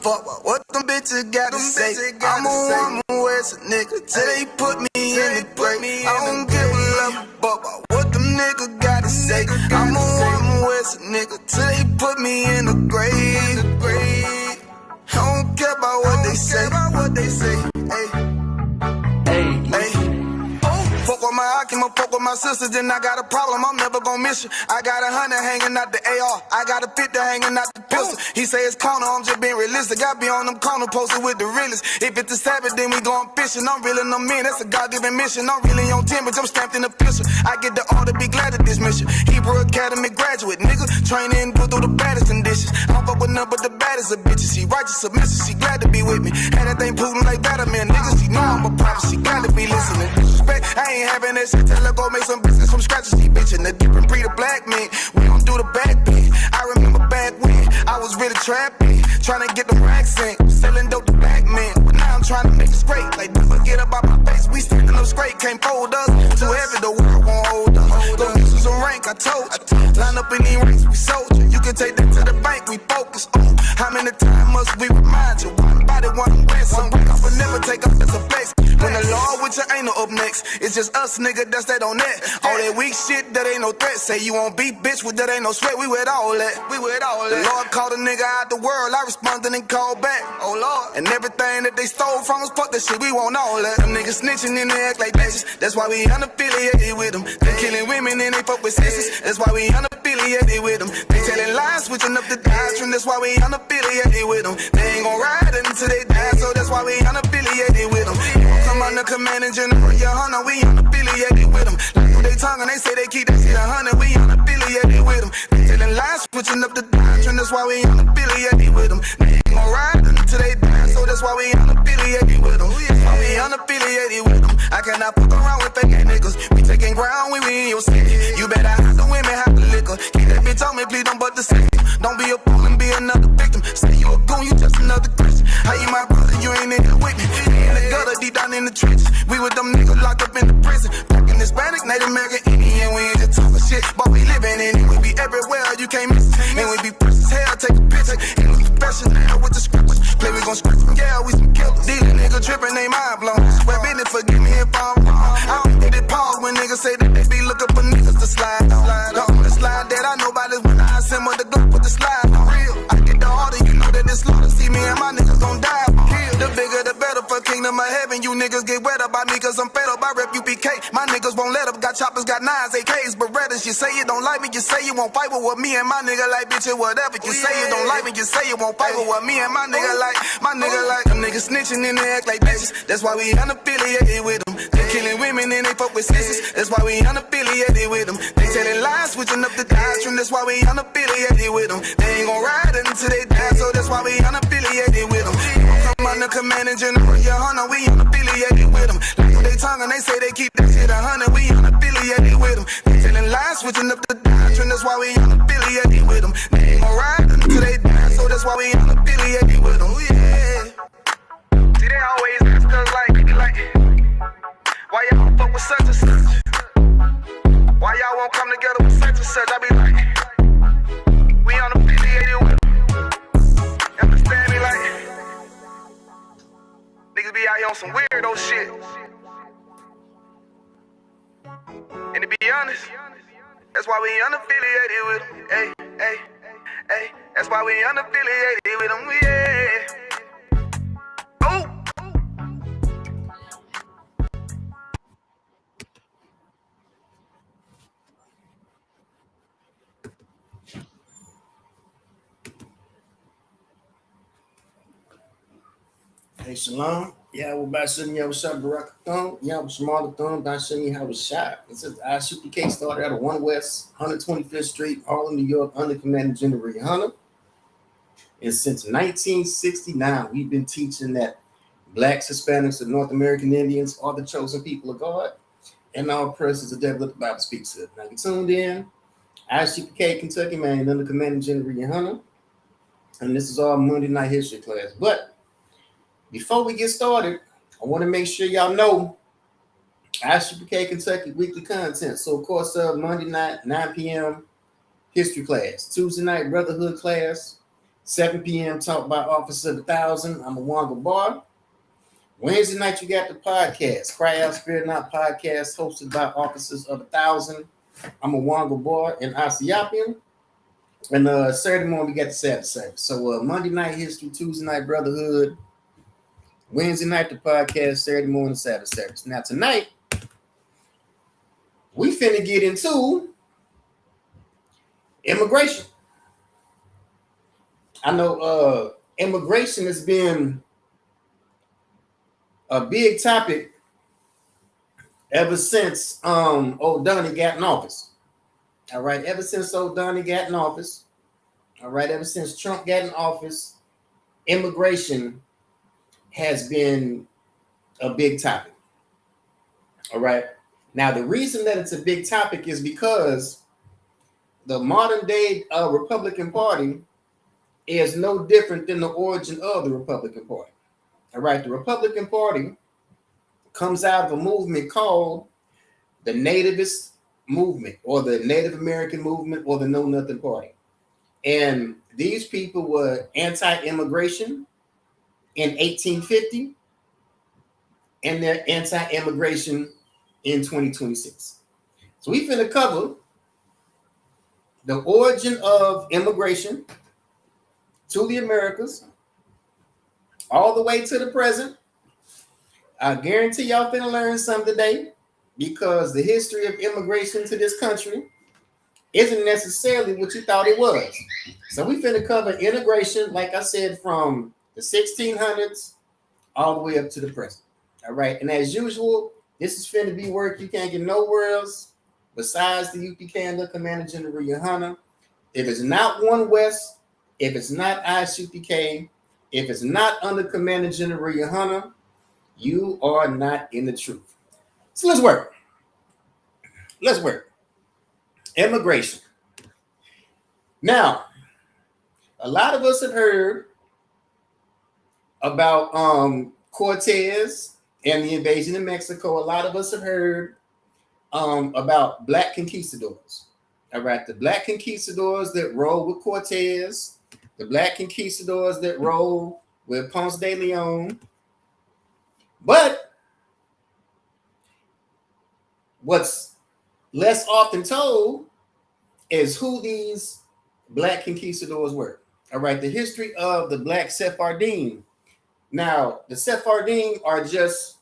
fuck what them bitches gotta say. I'm a woman with a nigga till they put me in the grave. I don't give a love fuck what them niggas gotta say. I'm a woman with a nigga till they put me in the grave. I don't care about what they say. Hey. Fuck with my Akima, fuck with my sisters, then I got a problem, I'm never gonna miss you. I got 100 hanging out the AR, I got a 50 hanging out the pistol. He say it's corner, I'm just being realistic. I be on them corner posted with the realest. If it's the Sabbath, then we going fishing. I'm reeling them in, that's a God-given mission. I'm really on 10, but I'm stamped in the pistol. I get the order, be glad of this mission. Hebrew Academy graduate, nigga. Training, go through the baddest conditions. I don't fuck with none but the baddest of bitches. She righteous, submissive, she glad to be with me. Had that thing Putin like Batman, nigga. She know I'm a prophet, she glad to be listening. Disrespect, I ain't having that shit. Tell her go make some business from scratch. She bitchin' the different breed of black men. We don't do the back bend. I remember back when I was really trapping, trying to get the racks in, selling dope to black men. But now I'm trying to make it straight. Like don't forget about my face. We standing up straight, can't fold us. Too heavy, the world won't hold us. Go use some rank, I told you. Line up in these ranks, we soldier. You can take that to the bank, we focus on how many times must we remind you. One body, one ransom. Break off and never take off as a flex. When the law with you ain't no up next, it's just us, nigga, that's that on that. All that weak shit, that ain't no threat. Say you won't beat, bitch, with that ain't no sweat. We with all that. The Lord called a nigga out the world, I responded and called back. Oh Lord, and everything that they stole from us, fuck that shit, we want all that. Them niggas snitching and they act like bitches. That's why we unaffiliated with them. They killing women and they fuck with sisters. That's why we unaffiliated with them. They telling lies, switching up the doctrine. That's why we unaffiliated with them. They ain't gon' ride until they die, so that's why we unaffiliated with them. Come under command and general, your hunter, we unaffiliated with them. Like they tongue and they say they keep that shit 100, we unaffiliated with them. They telling lies, switching up the doctrine, that's why we unaffiliated with them. They ain't gon' ride until they die, so that's why we unaffiliated with them. That's why we unaffiliated with them. I cannot fuck around with fake niggas. We taking ground when we in your city. You better have the women, have the liquor. Keep that bitch on me, please don't but the same. Don't be a fool and be another victim. Say you a goon, you just another Christian. How you my brother, you ain't in here with me. We in the gutter, deep down in the trenches. We with them niggas locked up in the prison. Fucking Hispanic, Native American, Indian. We ain't just talking shit, but we living in it. We be everywhere, you can't miss it. And we be precious hell, take a picture. And we professional with the scriptures. Play, we gon' script from yeah, we some killers. These niggas tripping, they mind blown. Swear business, forgive me if I'm wrong. I don't think they pause when niggas say that they be looking for niggas to slide. The only slide that I know about is when I assemble the Glock with the slide. For real, I get the order, you know that it's slaughter. See me and my niggas gon' die. The bigger the better for kingdom of heaven. You niggas get wet up by me cause I'm fed up by rep UPK. My niggas won't let up, got choppers, got nines, AKs, Berettas. You say you don't like me, you say you won't fight with what me and my nigga like, bitch, or whatever. You say you don't like me, you say you won't fight with what me and my nigga like. My nigga like, them niggas snitching and they act like bitches. That's why we unaffiliated with them. They killing women and they fuck with sisters. That's why we unaffiliated with them. They telling lies, switching up the doctrine. That's why we unaffiliated with them. They ain't gon' ride until they die, so that's why we unaffiliated with them. Come under command and general, your hunter, we unaffiliated with them. Like they tongue and they say they keep that shit 100, we unaffiliated with them. They telling lies, switching up the doctrine. That's why we unaffiliated with them. They ain't gon' ride until they die, so that's why we unaffiliated with them. Yeah. See, they always ask us like, why y'all fuck with such and such? Why y'all won't come together with such and such? I be like, we unaffiliated with them. Understand me? Like, niggas be out here on some weirdo shit. And to be honest, that's why we unaffiliated with them. Hey, that's why we unaffiliated with them. Yeah. Oh. Hey, Shalom. Yeah, we're about to you what's up, Barakathon. Yeah, we're Shamalathon. About to you how was shot. It says ISUPK started out of 1 West, 125th Street, Harlem, New York, under Commander General Hunter. And since 1969, we've been teaching that Blacks, Hispanics, and North American Indians are the chosen people of God, and all persons the devil that the Bible speaks of. Now, you tuned in, ISUPK, Kentucky, man, under Commander General Hunter. And this is our Monday night history class. But before we get started, I want to make sure y'all know ISUPK Kentucky weekly content. So, of course, Monday night, 9 p.m. history class. Tuesday night, brotherhood class. 7 p.m. Talk by Office of 1,000. I'm a Wonga Bar. Wednesday night, you got the podcast, Cry Out Spirit Not Podcast, hosted by Officers of 1,000. I'm a Wonga Bar in ISUPK. And Saturday morning, we got the Sabbath service. So Monday night, History, Tuesday night, Brotherhood. Wednesday night, the podcast, Saturday morning, Sabbath service. Now, tonight, we finna get into immigration. I know immigration has been a big topic ever since old Donnie got in office. All right, ever since old Donnie got in office. All right, ever since Trump got in office, immigration has been a big topic. All right. Now, the reason that it's a big topic is because the modern day Republican Party is no different than the origin of the Republican Party. All right. The Republican Party comes out of a movement called the Nativist Movement or the Native American Movement or the Know Nothing Party. And these people were anti-immigration in 1850, and they're anti-immigration in 2026. So we finna cover the origin of immigration to the Americas, all the way to the present. I guarantee y'all finna learn something today, because the history of immigration to this country isn't necessarily what you thought it was. So we finna cover integration, like I said, from the 1600s all the way up to the present. All right. And as usual, this is finna be work you can't get nowhere else besides the UPK and the Commander General Yohana. If it's not One West, if it's not ISUPK, if it's not under Commander General Yohana, you are not in the truth. So let's work. Let's work. Immigration. Now, a lot of us have heard about Cortez and the invasion of Mexico. A lot of us have heard about black conquistadors. All right, the black conquistadors that rode with Cortez, the black conquistadors that rode with Ponce de Leon. But what's less often told is who these black conquistadors were. All right, the history of the black Sephardim. Now, the Sephardim are just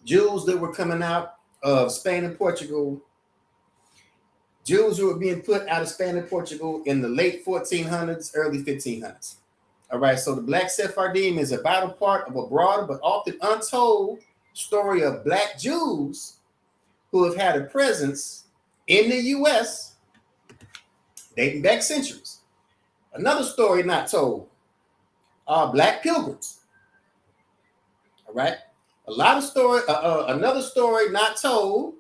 Jews that were coming out of Spain and Portugal, Jews who were being put out of Spain and Portugal in the late 1400s, early 1500s. All right, so the black Sephardim is a vital part of a broader but often untold story of black Jews who have had a presence in the U.S. dating back centuries. Another story not told are black pilgrims. All right, another story not told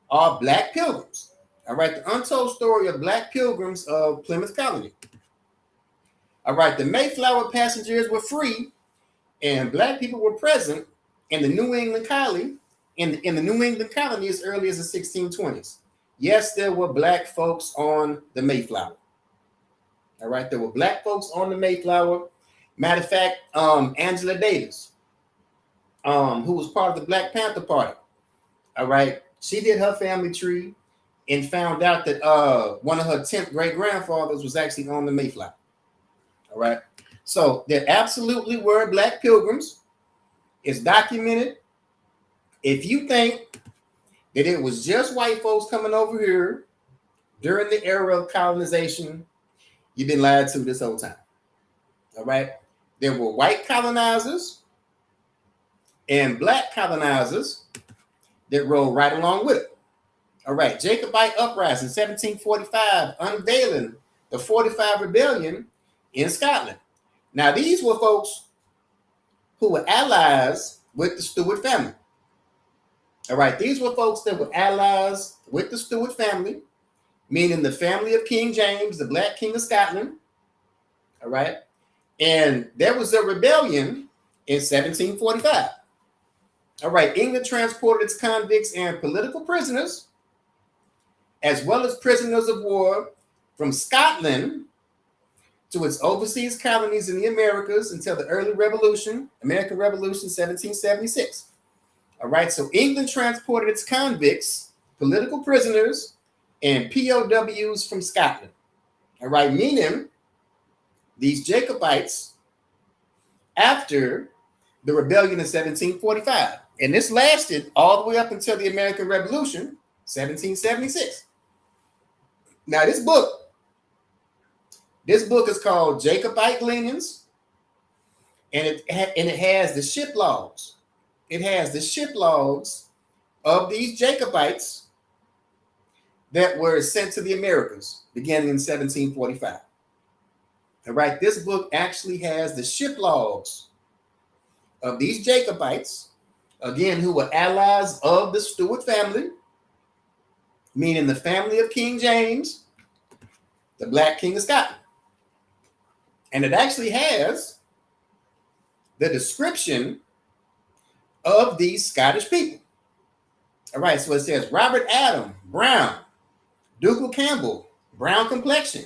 are black pilgrims. All right, the untold story of black pilgrims of Plymouth Colony. All right, the Mayflower passengers were free, and black people were present in the New England colony, in the New England colony as early as the 1620s. Yes, there were black folks on the Mayflower. All right, there were black folks on the Mayflower. Matter of fact, Angela Davis, who was part of the Black Panther Party. All right, she did her family tree and found out that one of her 10th great-grandfathers was actually on the Mayflower. All right, so there absolutely were black pilgrims. It's documented. If you think that it was just white folks coming over here during the era of colonization, you've been lied to this whole time. All right, there were white colonizers and black colonizers that rode right along with it. All right, Jacobite uprising, 1745, unveiling the 45 rebellion in Scotland. Now, these were folks who were allies with the Stuart family. All right, these were folks that were allies with the Stuart family, meaning the family of King James, the Black King of Scotland. All right, and there was a rebellion in 1745. All right, England transported its convicts and political prisoners, as well as prisoners of war, from Scotland to its overseas colonies in the Americas until the early Revolution, American Revolution, 1776. All right, so England transported its convicts, political prisoners, and POWs from Scotland. All right, meaning these Jacobites after the rebellion in 1745. And this lasted all the way up until the American Revolution, 1776. Now, this book is called Jacobite Gleanings, and it has the ship logs. It has the ship logs of these Jacobites that were sent to the Americas beginning in 1745. All right, this book actually has the ship logs of these Jacobites, again, who were allies of the Stuart family, meaning the family of King James, the Black King of Scotland. And it actually has the description of these Scottish people. All right, so it says Robert Adam, brown. Dougal Campbell, brown complexion.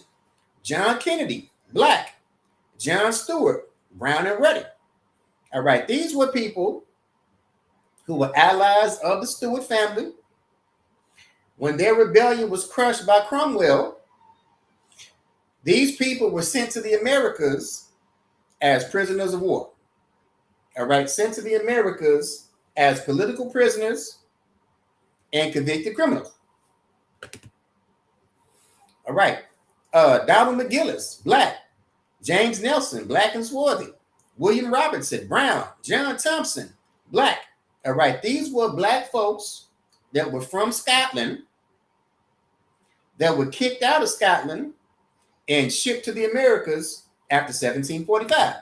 John Kennedy, black. John Stewart, brown and ruddy. All right, these were people who were allies of the Stuart family. When their rebellion was crushed by Cromwell, these people were sent to the Americas as prisoners of war. All right, sent to the Americas as political prisoners and convicted criminals. All right, Donald McGillis, black. James Nelson, black and swarthy. William Robertson, brown. John Thompson, black. All right, these were black folks that were from Scotland that were kicked out of Scotland and shipped to the Americas after 1745.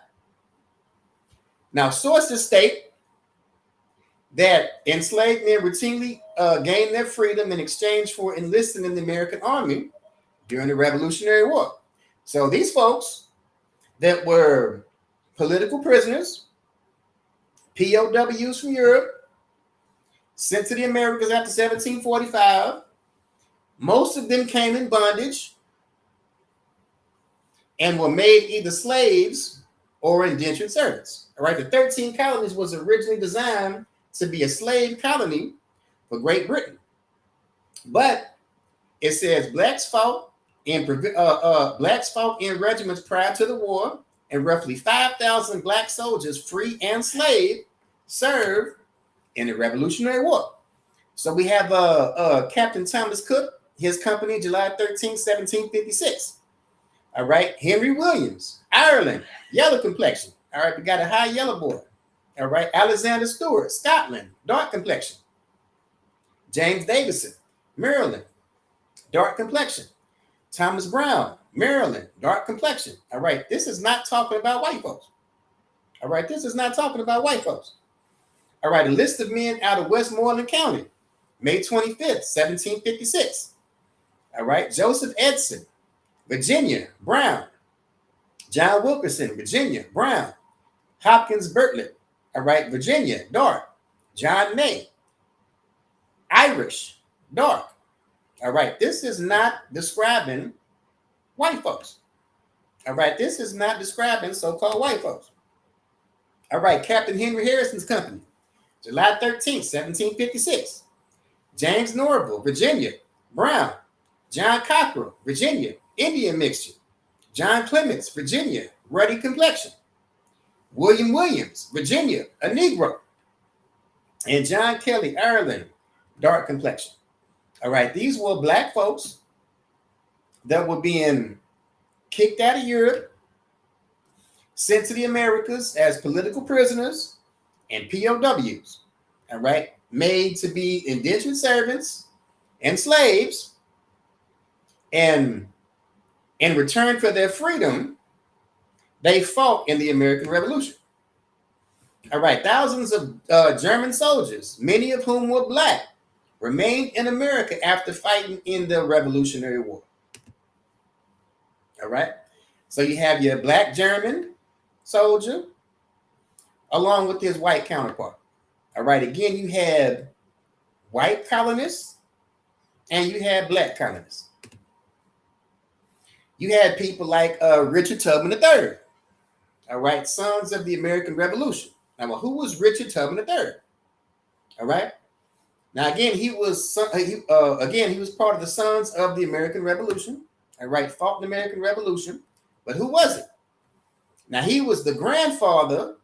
Now, sources state that enslaved men routinely gained their freedom in exchange for enlisting in the American Army during the Revolutionary War. So these folks that were political prisoners, POWs from Europe, sent to the Americas after 1745, most of them came in bondage and were made either slaves or indentured servants. All right, the 13 colonies was originally designed to be a slave colony for Great Britain. But it says blacks fought in regiments prior to the war, and roughly 5,000 black soldiers, free and slave, served in the Revolutionary War. So we have Captain Thomas Cook, his company, July 13, 1756. All right, Henry Williams, Ireland, yellow complexion. All right, we got a high yellow boy. All right, Alexander Stewart, Scotland, dark complexion. James Davison, Maryland, dark complexion. Thomas Brown, Maryland, dark complexion. All right, this is not talking about white folks. All right, this is not talking about white folks. All right, a list of men out of Westmoreland County, May 25th, 1756. All right, Joseph Edson, Virginia, brown. John Wilkerson, Virginia, brown. Hopkins Bartlett, all right, Virginia, dark. John May, Irish, dark. All right, this is not describing white folks. All right, this is not describing so-called white folks. All right, Captain Henry Harrison's company, July 13th, 1756. James Norville, Virginia, brown. John Cockrell, Virginia, Indian mixture. John Clements, Virginia, ruddy complexion. William Williams, Virginia, a Negro. And John Kelly, Ireland, dark complexion. All right, these were black folks that were being kicked out of Europe, sent to the Americas as political prisoners and POWs. All right, made to be indentured servants and slaves, and in return for their freedom, they fought in the American Revolution. All right, thousands of German soldiers, many of whom were black, remained in America after fighting in the Revolutionary War. All right, so you have your black German soldier along with his white counterpart. All right, again, you have white colonists and you have black colonists. You had people like Richard Tubman III. All right, sons of the American Revolution. Now, well, who was Richard Tubman III? All right. Now, again, he was part of the Sons of the American Revolution. All right, fought in the American Revolution. But who was it? Now, he was the grandfather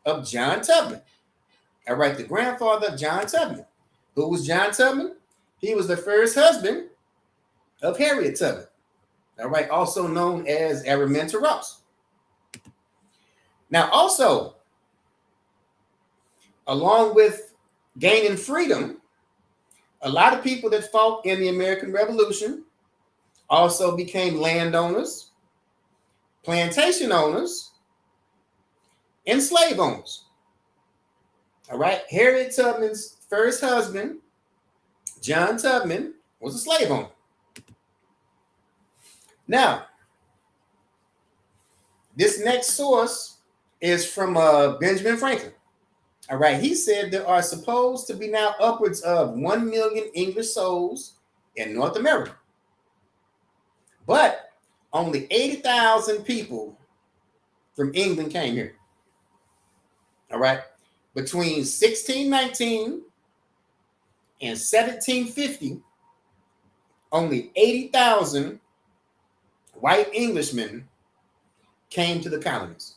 of John Tubman. All right, the grandfather of John Tubman. Who was John Tubman? He was the first husband of Harriet Tubman. All right, also known as Araminta Ross. Now, also, along with gaining freedom, a lot of people that fought in the American Revolution also became landowners, plantation owners, and slave owners. All right, Harriet Tubman's first husband, John Tubman, was a slave owner. Now, this next source is from Benjamin Franklin. All right, he said there are supposed to be now upwards of 1 million English souls in North America, but only 80,000 people from England came here. All right, between 1619 and 1750, only 80,000 white Englishmen came to the colonies.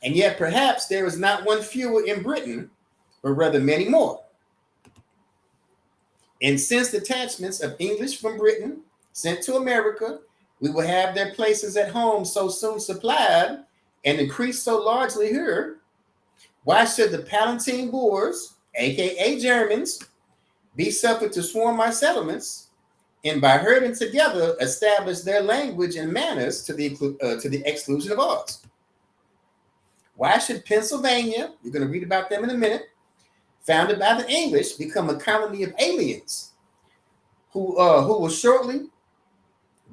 And yet perhaps there is not one fewer in Britain, but rather many more. And since detachments of English from Britain sent to America, we will have their places at home so soon supplied and increased so largely here, why should the Palatine Boers, aka Germans, be suffered to swarm our settlements, and by herding together establish their language and manners to the exclusion of ours? Why should Pennsylvania, we're going to read about them in a minute, founded by the English, become a colony of aliens who will shortly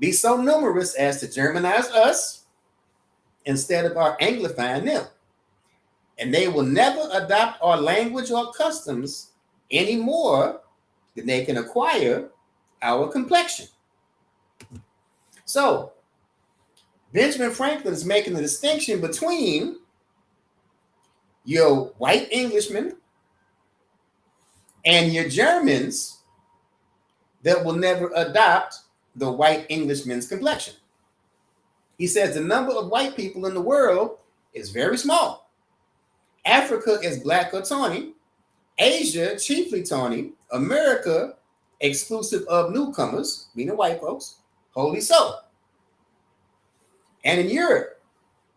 be so numerous as to Germanize us instead of our Anglifying them? And they will never adopt our language or customs any more than they can acquire our complexion. So, Benjamin Franklin is making the distinction between your white Englishmen and your Germans that will never adopt the white Englishman's complexion. He says the number of white people in the world is very small. Africa is black or tawny, Asia chiefly tawny, America exclusive of newcomers, meaning white folks, wholly so. And in Europe,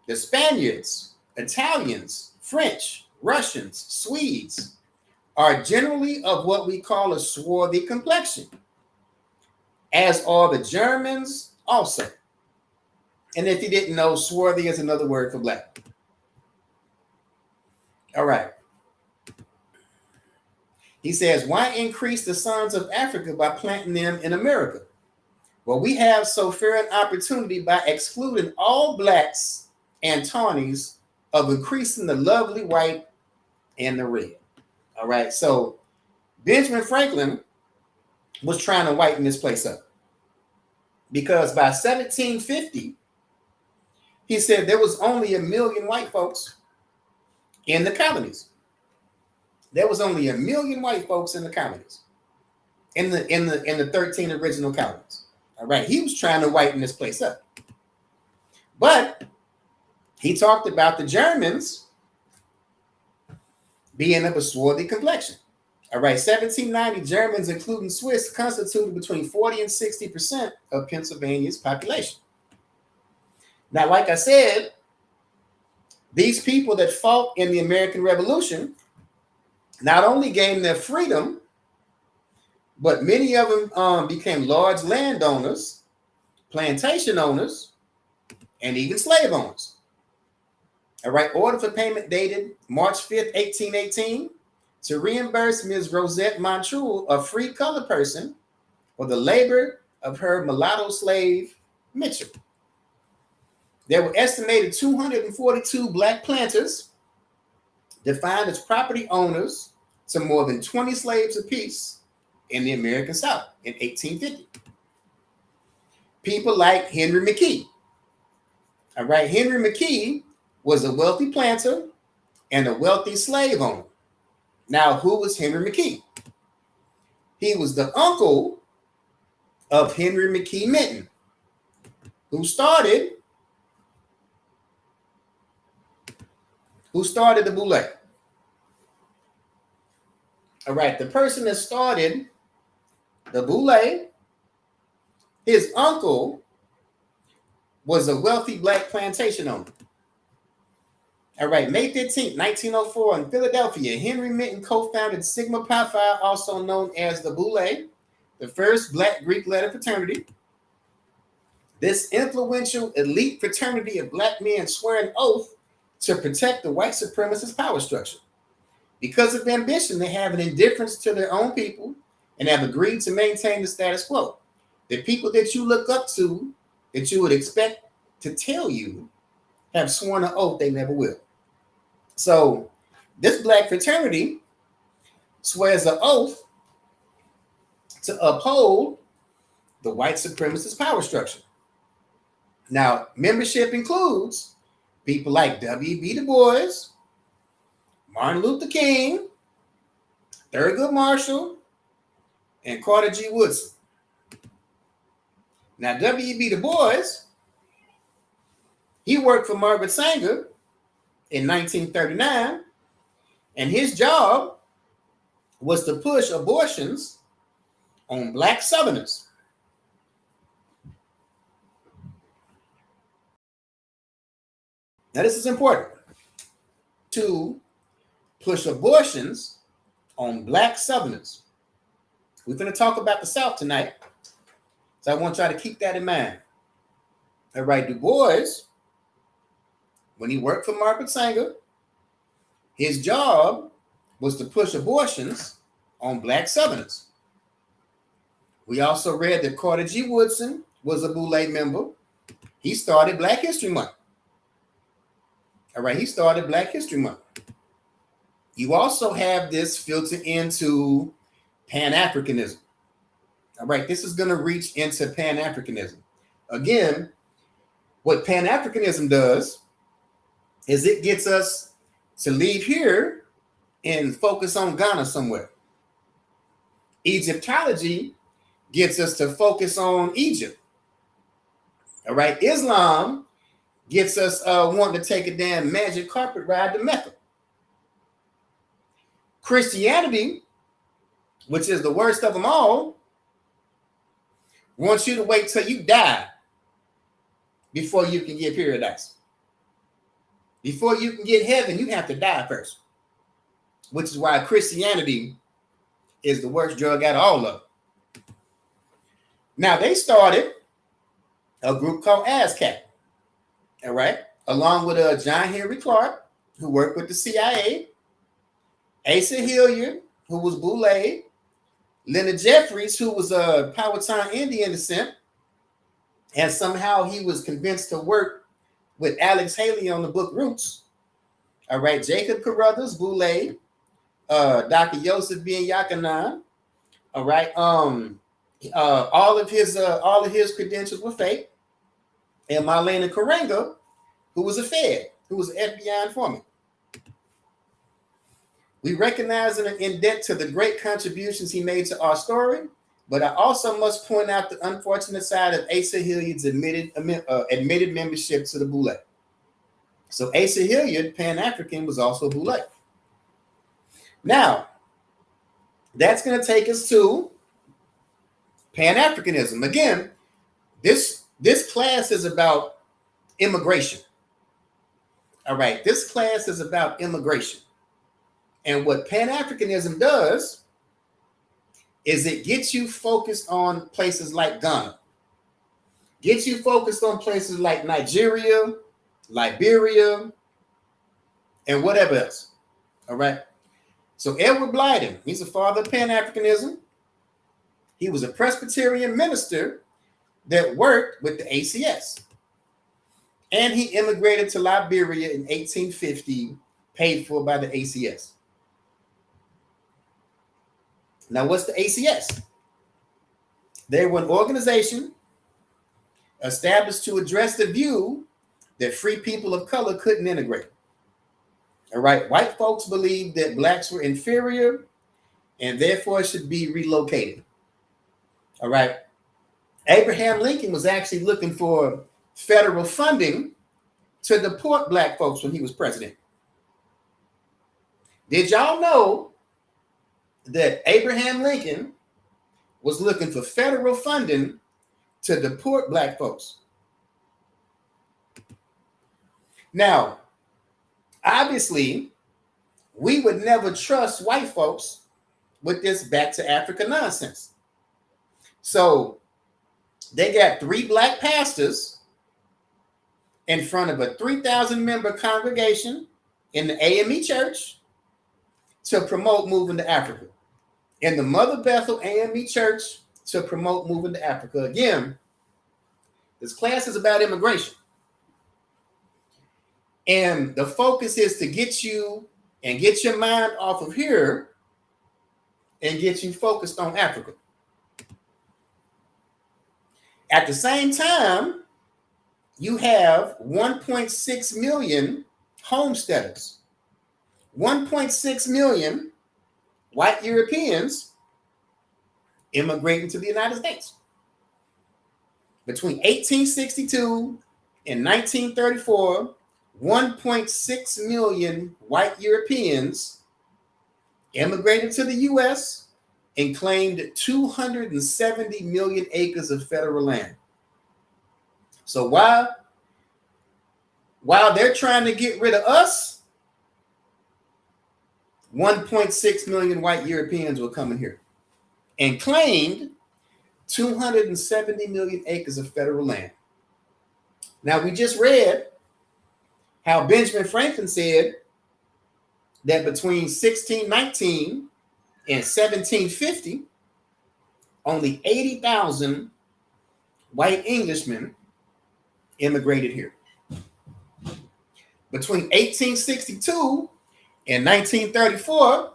the Spaniards, Italians, French, Russians, Swedes are generally of what we call a swarthy complexion, as are the Germans also. And if you didn't know, swarthy is another word for black. All right. He says, why increase the sons of Africa by planting them in America? Well, we have so fair an opportunity by excluding all blacks and tawnies of increasing the lovely white and the red. All right. So Benjamin Franklin was trying to whiten this place up, because by 1750, he said there was only 1 million white folks in the colonies. There was only 1 million white folks in the colonies, in the 13 original colonies. All right, he was trying to whiten this place up, but he talked about the Germans being of a swarthy complexion. All right, 1790 Germans, including Swiss, constituted between 40 and 60% of Pennsylvania's population. Now, like I said, these people that fought in the American Revolution not only gained their freedom, but many of them became large landowners, plantation owners, and even slave owners. All right, order for payment dated March 5th, 1818, to reimburse Ms. Rosette Montreuil, a free colored person, for the labor of her mulatto slave, Mitchell. There were estimated 242 black planters, defined as property owners to more than 20 slaves apiece in the American South in 1850. People like Henry McKee. All right, Henry McKee was a wealthy planter and a wealthy slave owner. Now, who was Henry McKee? He was the uncle of Henry McKee Minton, who started the Boule. All right, the person that started the Boule, his uncle was a wealthy black plantation owner. All right, May 15th, 1904, in Philadelphia, Henry Minton co-founded Sigma Pi Phi, also known as the Boule, the first black Greek letter fraternity. This influential elite fraternity of black men swore an oath to protect the white supremacist power structure. Because of ambition, they have an indifference to their own people and have agreed to maintain the status quo. The people that you look up to, that you would expect to tell you, have sworn an oath they never will. So this black fraternity swears an oath to uphold the white supremacist power structure. Now, membership includes people like W.B. Du Bois, Martin Luther King, Thurgood Marshall, and Carter G. Woodson. Now, W.B. Du Bois, he worked for Margaret Sanger in 1939, and his job was to push abortions on black Southerners. Now, this is important. To push abortions on black Southerners. We're going to talk about the South tonight, so I want y'all to keep that in mind. All right, Du Bois, when he worked for Margaret Sanger, his job was to push abortions on black Southerners. We also read that Carter G. Woodson was a Boule member. He started Black History Month. All right, he started Black History Month. You also have this filter into Pan-Africanism. All right, this is going to reach into Pan-Africanism. Again, what Pan-Africanism does is it gets us to leave here and focus on Ghana somewhere. Egyptology gets us to focus on Egypt. All right, Islam gets us wanting to take a damn magic carpet ride to Mecca. Christianity, which is the worst of them all, wants you to wait till you die before you can get paradise. Before you can get heaven, you have to die first, which is why Christianity is the worst drug out of all of them. Now, they started a group called ASCAP, all right, along with John Henry Clark, who worked with the CIA, Asa Hilliard, who was Boule, Leonard Jeffries, who was a Powhatan Indian descent, and somehow he was convinced to work with Alex Haley on the book Roots. All right, Jacob Carruthers, Boule, Dr. Yosef Ben Yakanan. All right, all of his credentials were fake, and Marlena Karenga, who was a Fed, who was an FBI informant. We recognize and are in debt to the great contributions he made to our story, but I also must point out the unfortunate side of Asa Hilliard's admitted membership to the Boule. So Asa Hilliard, Pan-African, was also Boule. Now, that's going to take us to Pan-Africanism. Again, this class is about immigration. All right, this class is about immigration. And what Pan-Africanism does is it gets you focused on places like Ghana, gets you focused on places like Nigeria, Liberia, and whatever else. All right. So Edward Blyden, he's a father of Pan-Africanism. He was a Presbyterian minister that worked with the ACS. And he immigrated to Liberia in 1850, paid for by the ACS. Now, what's the ACS? They were an organization established to address the view that free people of color couldn't integrate. All right, white folks believed that blacks were inferior and therefore should be relocated. All right, Abraham Lincoln was actually looking for federal funding to deport black folks when he was president. Did y'all know that Abraham Lincoln was looking for federal funding to deport black folks? Now, obviously, we would never trust white folks with this back to Africa nonsense. So they got 3 black pastors in front of a 3,000 member congregation in the AME church to promote moving to Africa. In the Mother Bethel AME church to promote moving to Africa. Again, this class is about immigration. And the focus is to get you and get your mind off of here and get you focused on Africa. At the same time, you have 1.6 million homesteaders, 1.6 million white Europeans immigrating to the United States. Between 1862 and 1934, 1.6 million white Europeans immigrated to the U.S. and claimed 270 million acres of federal land. So while they're trying to get rid of us, 1.6 million white Europeans were coming here and claimed 270 million acres of federal land. Now, we just read how Benjamin Franklin said that between 1619 and 1750, only 80,000 white Englishmen immigrated here. Between 1862 and 1934,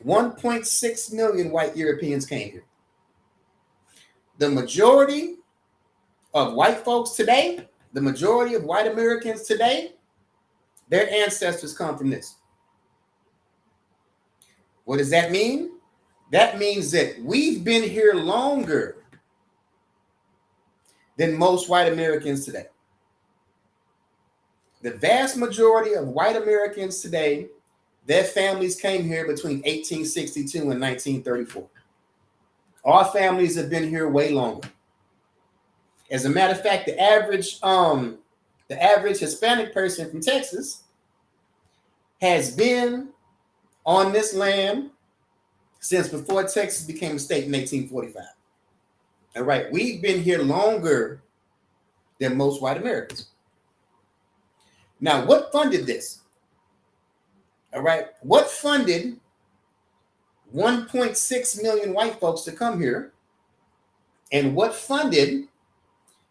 1.6 million white Europeans came here. The majority of white folks today, the majority of white Americans today, their ancestors come from this. What does that mean? That means that we've been here longer than most white Americans today. The vast majority of white Americans today, their families came here between 1862 and 1934. Our families have been here way longer. As a matter of fact, the average Hispanic person from Texas has been on this land since before Texas became a state in 1845. All right, we've been here longer than most white Americans. Now, what funded this? All right, what funded 1.6 million white folks to come here? And what funded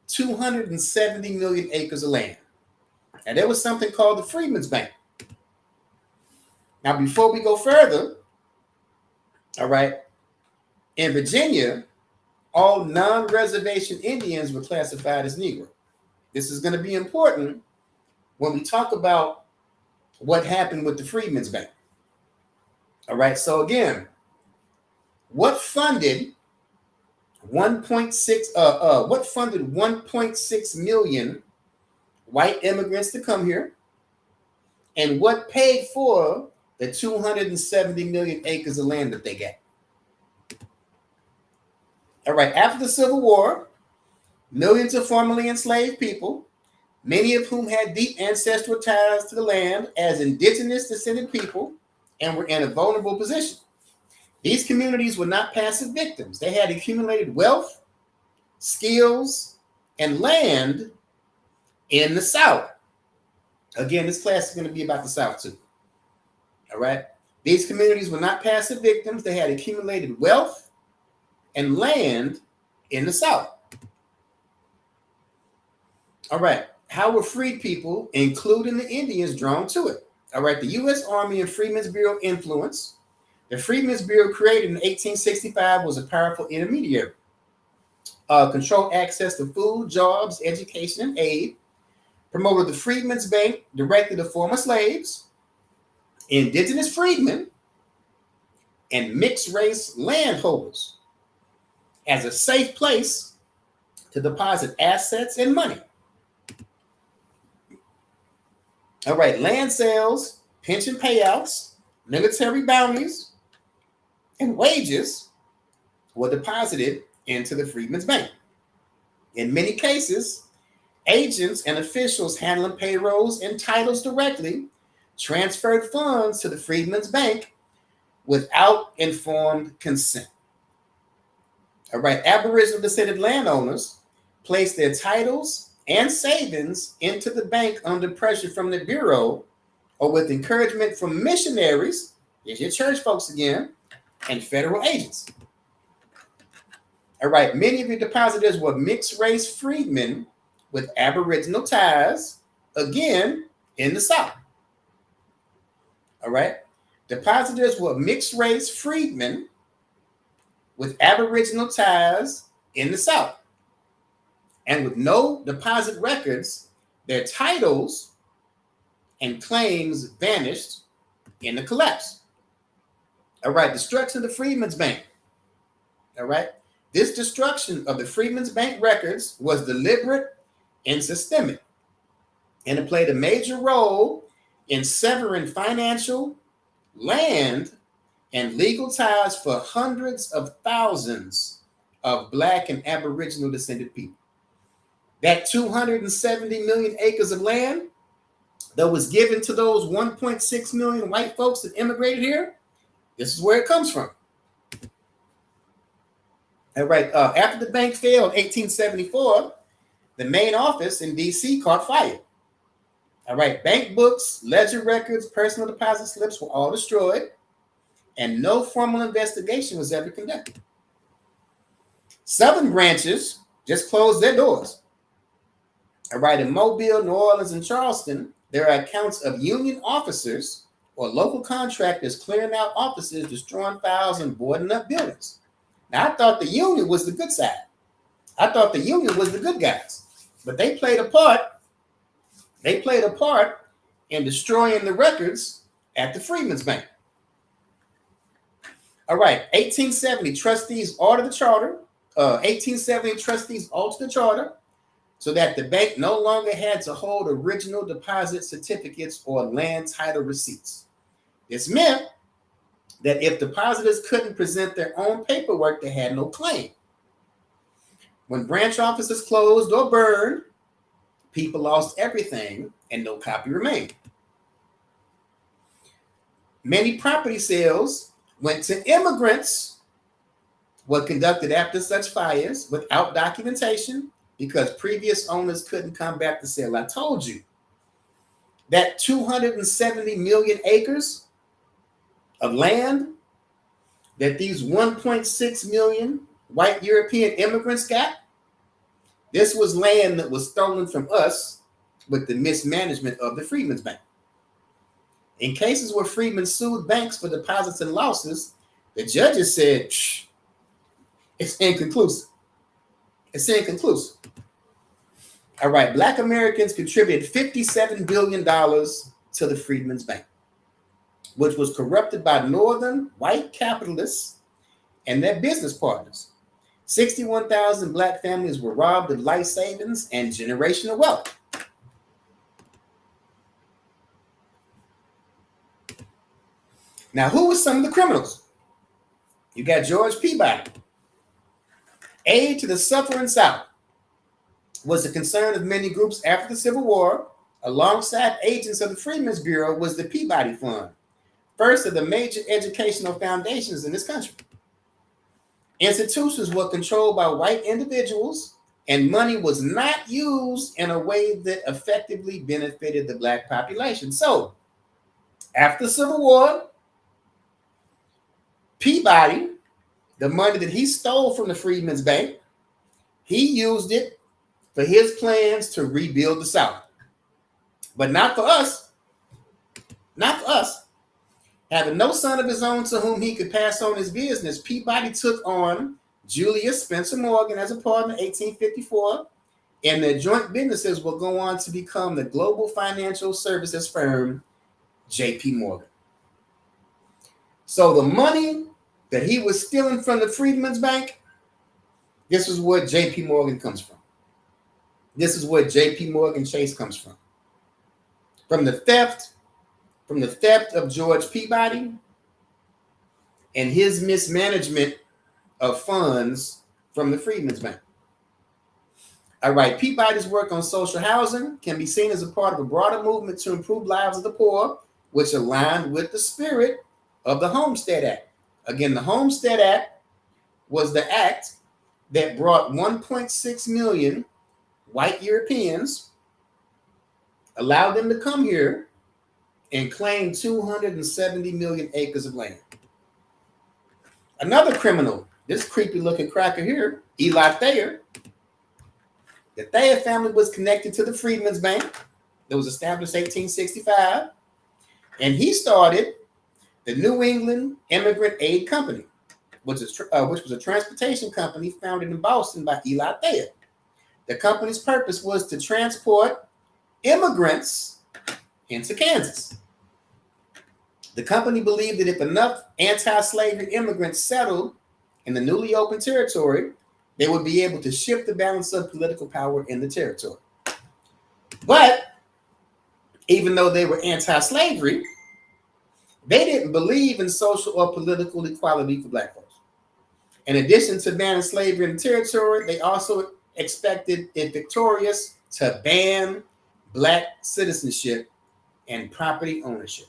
270 million acres of land? And there was something called the Freedmen's Bank. Now, before we go further, all right, in Virginia, all non-reservation Indians were classified as Negro. This is going to be important when we talk about what happened with the Freedmen's Bank. All right, so again, what funded 1.6 million white immigrants to come here, and what paid for the 270 million acres of land that they got? All right, after the Civil War, millions of formerly enslaved people, many of whom had deep ancestral ties to the land as indigenous descended people and were in a vulnerable position. These communities were not passive victims. They had accumulated wealth, skills, and land in the South. Again, this class is going to be about the South too. All right. These communities were not passive victims. They had accumulated wealth and land in the South. All right. How were freed people, including the Indians, drawn to it? All right. The U.S. Army and Freedmen's Bureau influence. The Freedmen's Bureau, created in 1865, was a powerful intermediary. controlled access to food, jobs, education, and aid, promoted the Freedmen's Bank directly to former slaves, indigenous freedmen, and mixed-race landholders as a safe place to deposit assets and money. All right, land sales, pension payouts, military bounties, and wages were deposited into the Freedmen's Bank. In many cases, agents and officials handling payrolls and titles directly transferred funds to the Freedmen's Bank without informed consent. All right, Aboriginal descended landowners placed their titles and savings into the bank under pressure from the Bureau or with encouragement from missionaries, here's your church folks again, and federal agents. All right, many of your depositors were mixed-race freedmen with Aboriginal ties, again, in the South. All right, depositors were mixed-race freedmen with Aboriginal ties in the South. And with no deposit records, their titles and claims vanished in the collapse. All right, destruction of the Freedmen's Bank. All right, this destruction of the Freedmen's Bank records was deliberate and systemic, and it played a major role in severing financial, land, and legal ties for hundreds of thousands of Black and Aboriginal descended people. That 270 million acres of land that was given to those 1.6 million white folks that immigrated here, this is where it comes from. All right, after the bank failed in 1874, the main office in D.C. caught fire. All right, bank books, ledger records, personal deposit slips were all destroyed, and no formal investigation was ever conducted. Southern branches just closed their doors. All right, in Mobile, New Orleans, and Charleston, there are accounts of Union officers or local contractors clearing out offices, destroying files, and boarding up buildings. Now, I thought the Union was the good side. I thought the Union was the good guys, but they played a part. They played a part in destroying the records at the Freedmen's Bank. All right, 1870 trustees altered the charter. 1870 trustees altered the charter so that the bank no longer had to hold original deposit certificates or land title receipts. This meant that if depositors couldn't present their own paperwork, they had no claim. When branch offices closed or burned, people lost everything and no copy remained. Many property sales went to immigrants, were conducted after such fires without documentation because previous owners couldn't come back to sell. I told you that 270 million acres of land that these 1.6 million white European immigrants got, this was land that was stolen from us with the mismanagement of the Freedmen's Bank. In cases where freedmen sued banks for deposits and losses, the judges said, it's inconclusive. It's inconclusive. All right, Black Americans contributed $57 billion to the Freedmen's Bank, which was corrupted by northern white capitalists and their business partners. 61,000 Black families were robbed of life savings and generational wealth. Now, who were some of the criminals? You got George Peabody. Aid to the suffering South was a concern of many groups after the Civil War. Alongside agents of the Freedmen's Bureau was the Peabody Fund, first of the major educational foundations in this country. Institutions were controlled by white individuals, and money was not used in a way that effectively benefited the Black population. So, after the Civil War, Peabody, the money that he stole from the Freedmen's Bank, he used it for his plans to rebuild the South. But not for us. Not for us. Having no son of his own to whom he could pass on his business, Peabody took on Julius Spencer Morgan as a partner in 1854, and their joint businesses will go on to become the global financial services firm J.P. Morgan. So the money that he was stealing from the Freedmen's Bank, this is where J.P. Morgan comes from. This is where J.P. Morgan Chase comes from. From the theft of George Peabody and his mismanagement of funds from the Freedmen's Bank. All right, Peabody's work on social housing can be seen as a part of a broader movement to improve lives of the poor, which aligned with the spirit of the Homestead Act. Again, the Homestead Act was the act that brought 1.6 million white Europeans, allowed them to come here and claim 270 million acres of land. Another criminal, this creepy looking cracker here, Eli Thayer. The Thayer family was connected to the Freedmen's Bank that was established in 1865, and he started the New England Immigrant Aid Company, which was a transportation company founded in Boston by Eli Thayer. The company's purpose was to transport immigrants into Kansas. The company believed that if enough anti-slavery immigrants settled in the newly opened territory, they would be able to shift the balance of political power in the territory. But even though they were anti-slavery, they didn't believe in social or political equality for Black folks. In addition to banning slavery in the territory, they also expected, if victorious, to ban Black citizenship and property ownership.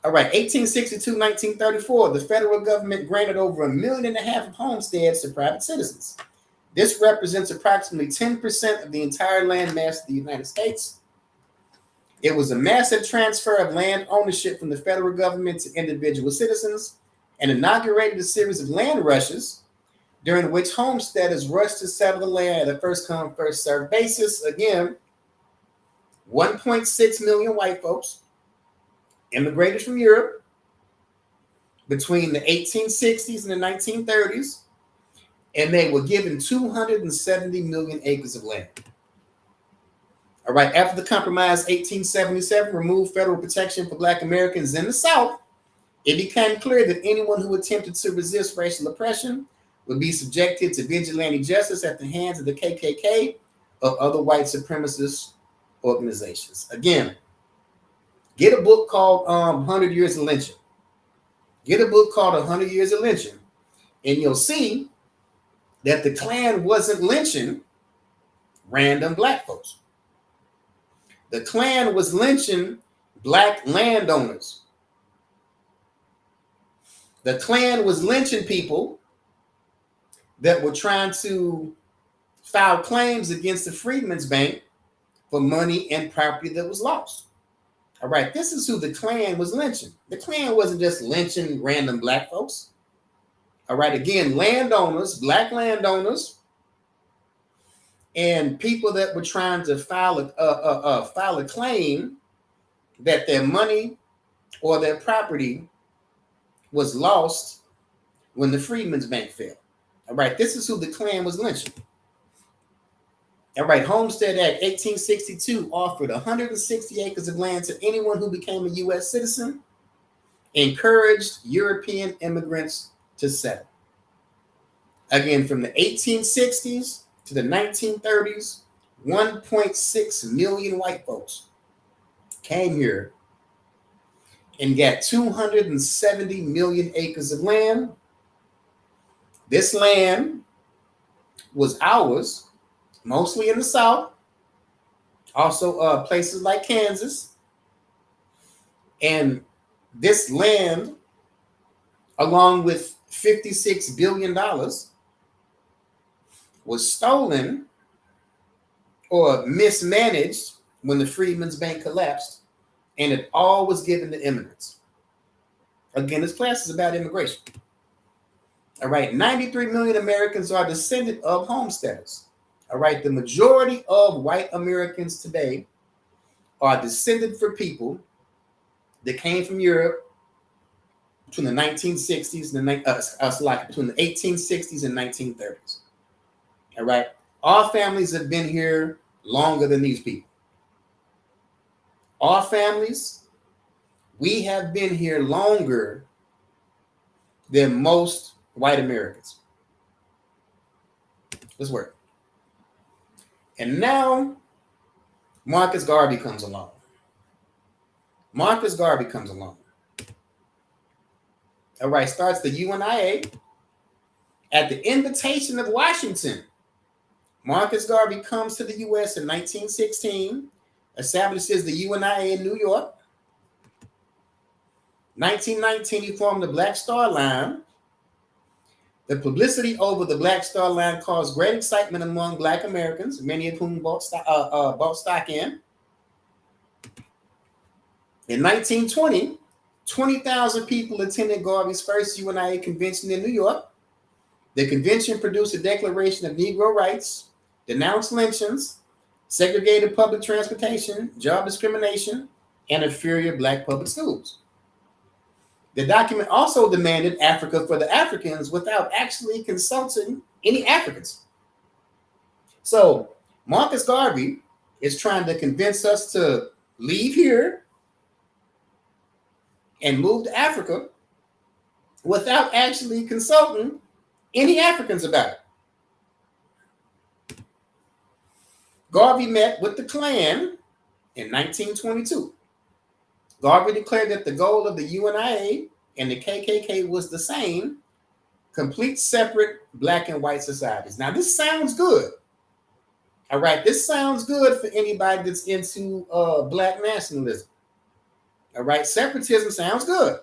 All right, 1862, 1934, the federal government granted over 1.5 million of homesteads to private citizens. This represents approximately 10% of the entire land mass of the United States. It was a massive transfer of land ownership from the federal government to individual citizens and inaugurated a series of land rushes during which homesteaders rushed to settle the land at a first-come, first-served basis. Again, 1.6 million white folks immigrated from Europe between the 1860s and the 1930s, and they were given 270 million acres of land. All right, after the Compromise 1877 removed federal protection for Black Americans in the South, it became clear that anyone who attempted to resist racial oppression would be subjected to vigilante justice at the hands of the KKK or other white supremacist organizations. Again, get a book called 100 Years of Lynching. Get a book called 100 Years of Lynching, and you'll see that the Klan wasn't lynching random Black folks. The Klan was lynching Black landowners. The Klan was lynching people that were trying to file claims against the Freedmen's Bank for money and property that was lost. All right, this is who the Klan was lynching. The Klan wasn't just lynching random Black folks. All right, again, landowners, Black landowners, and people that were trying to file a claim that their money or their property was lost when the Freedmen's Bank failed. All right, this is who the Klan was lynching. All right, Homestead Act 1862 offered 160 acres of land to anyone who became a U.S. citizen, encouraged European immigrants to settle. Again, from the 1860s to the 1930s, 1.6 million white folks came here and got 270 million acres of land. This land was ours, mostly in the South, also places like Kansas. And this land, along with $56 billion, was stolen or mismanaged when the Freedmen's Bank collapsed, and it all was given to immigrants. Again, this class is about immigration. All right, 93 million Americans are descendant of homesteaders. All right, the majority of white Americans today are descended from people that came from Europe between the 1960s and between the 1860s and 1930s. All right. Our families have been here longer than these people. Our families, we have been here longer than most white Americans. Let's work. And now Marcus Garvey comes along. Marcus Garvey comes along. All right, starts the UNIA at the invitation of Washington. Marcus Garvey comes to the U.S. in 1916, establishes the UNIA in New York. 1919, he formed the Black Star Line. The publicity over the Black Star Line caused great excitement among Black Americans, many of whom bought stock in. In 1920, 20,000 people attended Garvey's first UNIA convention in New York. The convention produced a declaration of Negro rights, denounced lynchings, segregated public transportation, job discrimination, and inferior Black public schools. The document also demanded Africa for the Africans without actually consulting any Africans. So Marcus Garvey is trying to convince us to leave here and move to Africa without actually consulting any Africans about it. Garvey met with the Klan in 1922. Garvey declared that the goal of the UNIA and the KKK was the same, complete separate Black and white societies. Now, this sounds good. All right, this sounds good for anybody that's into Black nationalism. All right, separatism sounds good.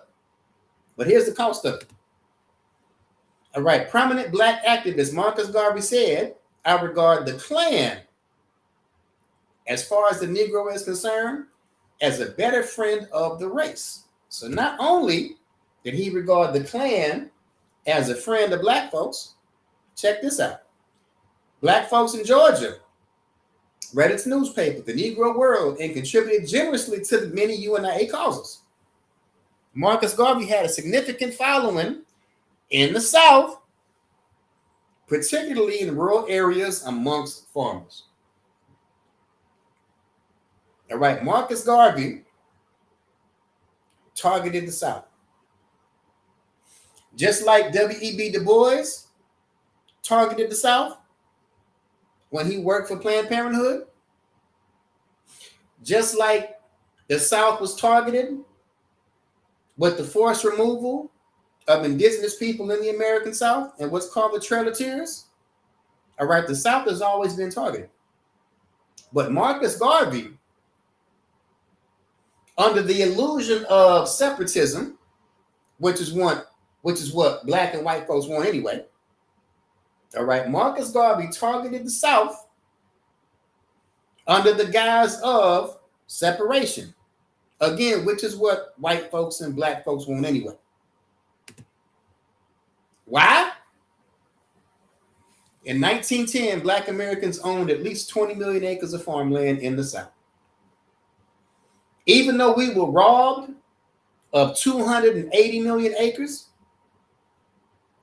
But here's the cost of it. All right, prominent Black activist Marcus Garvey said, I regard the Klan, as far as the Negro is concerned, as a better friend of the race. So not only did he regard the Klan as a friend of Black folks, check this out. Black folks in Georgia read its newspaper, The Negro World, and contributed generously to the many UNIA causes. Marcus Garvey had a significant following in the South, particularly in rural areas amongst farmers. All right, Marcus Garvey targeted the South. Just like W.E.B. Du Bois targeted the South when he worked for Planned Parenthood, just like the South was targeted with the forced removal of indigenous people in the American South and what's called the Trail of Tears, all right, the South has always been targeted. But Marcus Garvey, under the illusion of separatism, which is what Black and white folks want anyway. All right, Marcus Garvey targeted the South under the guise of separation. Again, which is what white folks and Black folks want anyway. Why? In 1910, Black Americans owned at least 20 million acres of farmland in the South. Even though we were robbed of 280 million acres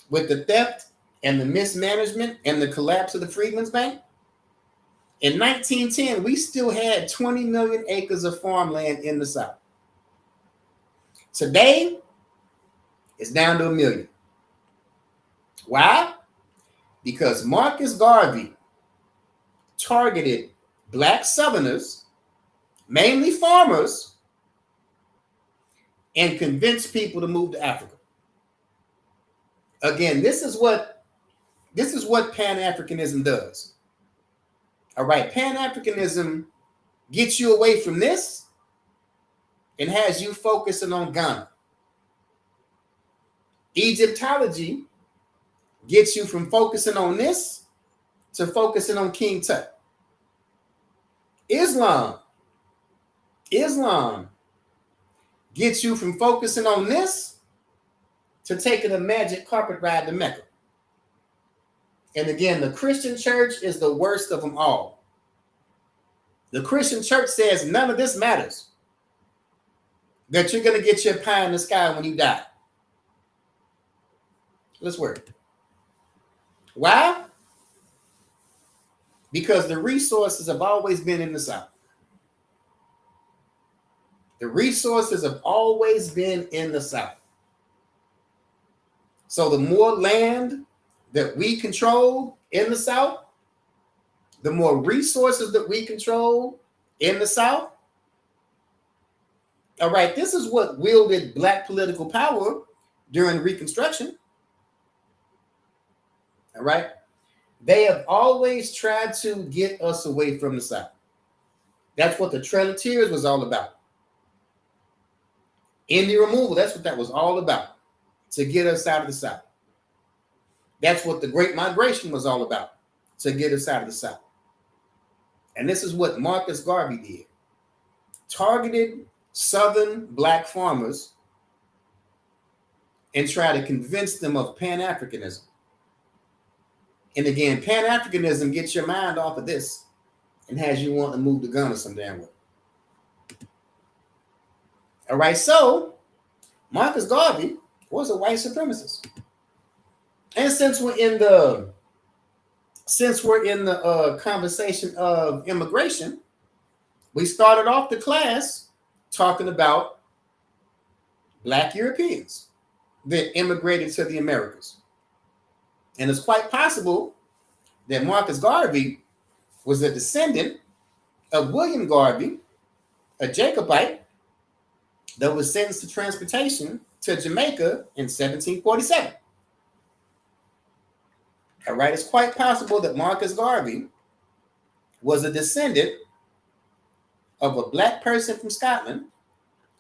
with the theft and the mismanagement and the collapse of the Freedmen's Bank, in 1910, we still had 20 million acres of farmland in the South. Today, it's down to 1 million. Why? Because Marcus Garvey targeted Black Southerners, mainly farmers, and convinced people to move to Africa. Again, this is what Pan-Africanism does. All right, Pan-Africanism gets you away from this and has you focusing on Ghana. Egyptology gets you from focusing on this to focusing on King Tut. Islam gets you from focusing on this to taking a magic carpet ride to Mecca. And again, the Christian church is the worst of them all. The Christian church says none of this matters. That you're going to get your pie in the sky when you die. Let's work. Why? Because the resources have always been in the South. The resources have always been in the South. So the more land that we control in the South, the more resources that we control in the South. All right, this is what wielded Black political power during Reconstruction. All right, they have always tried to get us away from the South. That's what the Trail of Tears was all about. Indian removal, that's what that was all about, to get us out of the South. That's what the Great Migration was all about, to get us out of the South. And this is what Marcus Garvey did. Targeted Southern Black farmers and tried to convince them of Pan-Africanism. And again, Pan-Africanism gets your mind off of this and has you want to move to Ghana some damn way. All right, so Marcus Garvey was a white supremacist. And since we're in the conversation of immigration, we started off the class talking about Black Europeans that immigrated to the Americas. And it's quite possible that Marcus Garvey was a descendant of William Garvey, a Jacobite that was sentenced to transportation to Jamaica in 1747. All right, it's quite possible that Marcus Garvey was a descendant of a Black person from Scotland,